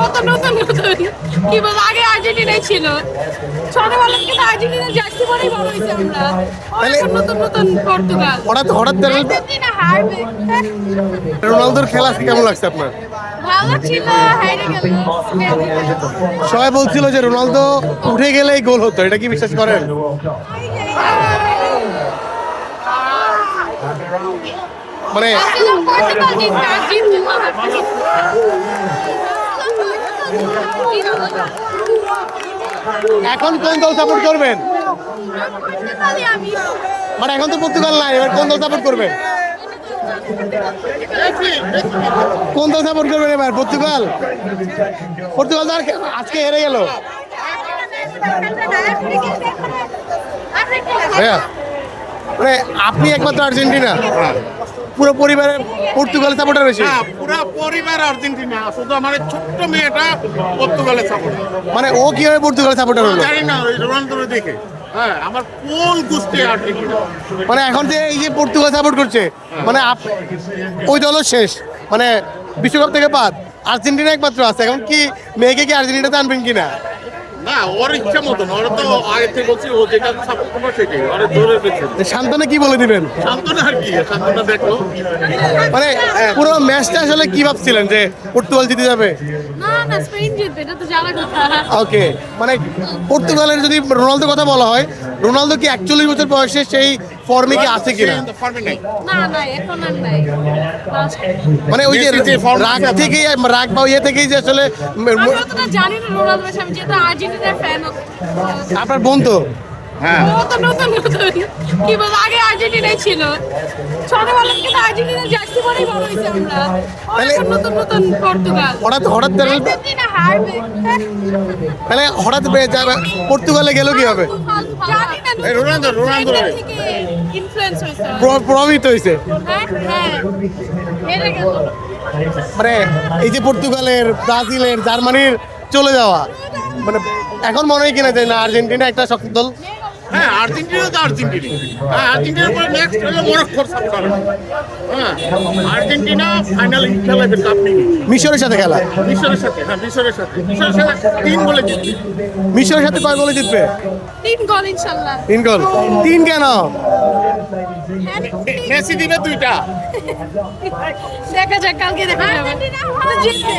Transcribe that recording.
নতুন নতুন কি বল আগে আর্জেন্টিনাই ছিল ছোটবেলা থেকে আর্জেন্টিনা জার্সি পরেই বড় হয়েছে আমরা এখন নতুন নতুন পর্তুগাল হঠাৎ হঠাৎ আর্জেন্টিনা হারবে রোনালদোর খেলা কেমন লাগছে আপনার? ভালো ছিল হেরে গেল সবাই বলছিল যে রোনালদো উঠে গেলেই গোল হতো, এটা কি বিশ্বাস করেন? মানে পর্তুগাল জিতবে আর্জেন্টিনা এখন কোন দল সাপোর্ট করবেন? আমি মানে এখন তো পর্তুগাল নাই, এবার কোন দল সাপোর্ট করবেন? কোন দল সাপোর্ট করবেন এবার? পর্তুগাল? পর্তুগাল তো আর আজকে হেরে গেল। ভাইয়া মানে আপনি একমাত্র আর্জেন্টিনা, পুরো পরিবারের পর্তুগাল সাপোর্টার বেশি? হ্যাঁ, পুরো পরিবার আর্জেন্টিনা, শুধু আমার ছোট্ট মেয়েটা পর্তুগালের সাপোর্ট। মানে ও কিভাবে পর্তুগাল সাপোর্টার হলো? জানি না, ওই রোনালদোরে দেখে। হ্যাঁ, আমার ফুল গোষ্ঠী আর্জেন্টিনা। মানে এখন যে এই যে পর্তুগাল সাপোর্ট করছে, মানে ওই দলও শেষ, মানে বিশ্বকাপ থেকে বাদ, আর্জেন্টিনা একমাত্র আছে। এখন কি মেয়েকে কি আর্জেন্টিনাতে আনবেন কিনা? না, ওর ইচ্ছা মতন, ওরা তো আগে থেকে বলছি ও যেটা সাপোর্ট করবে সেটাই, ওরা জোরে পেয়েছে। শান্তনা কি বলে দিবেন? শান্তনা আর কি, শান্তনা দেখলো। মানে পুরো ম্যাচটা আসলে কি ভাবছিলেন যে পর্তুগাল জিতে যাবে? না না স্পেন জিতবে এটা তো জানা কথা ওকে, মানে পর্তুগালের যদি রোনালদোর কথা বলা হয়, রোনালদো কি 41 বছর বয়সে সেই ফর্মে কি আছে কিনা? ফর্মে নাই। না না এখন আর নাই মানে ওই যে মেসি যে form রাগ আছে, থেকেই, রাগ বা ইয়ে থেকেই যে আসলে আমি অতটা জানি না রোনালদো আমি যেহেতু আর্জেন্টিনার ফ্যান আপনার বোন তো হ্যাঁ, নতুন নতুন কি বল আগে আর্জেন্টিনাই ছিল ছোটবেলা থেকে আর্জেন্টিনা জার্সি পরেই বড় হয়েছে আমরা এখন নতুন নতুন পর্তুগাল হঠাৎ হঠাৎ আর্জেন্টিনা হারবে তাহলে হঠাৎ পর্তুগালে গেল কিভাবে? জানি না এই রোনালদো থেকে ইনফ্লুয়েন্স হয়েছে প্রভাবিত হয়েছে। হ্যাঁ হ্যাঁ হেরে গেল মানে এই যে পর্তুগালের, ব্রাজিলের, জার্মানির চলে যাওয়া, মানে এখন মনে হয় কিনা যে না আর্জেন্টিনা একটা শক্ত দল? হ্যাঁ, আর্জেন্টিনা তো আর্জেন্টিনা। হ্যাঁ, আর্জেন্টিনার পরে নেক্সট হলো মরক্কোর সাপোর্টার। হ্যাঁ, আর্জেন্টিনা ফাইনাল খেলাবে কাপ নিয়ে মিশরের সাথে খেলা, মিশরের সাথে। হ্যাঁ, মিশরের সাথে 3 গোলে জিতবে। মিশরের সাথে কয় গোলে জিতবে? 3 গোল ইনশাআল্লাহ 3 গোল। 3 কেন? মেসি দিবে 2টা। দেখা যাক কালকে দেখা যাবে জিতবে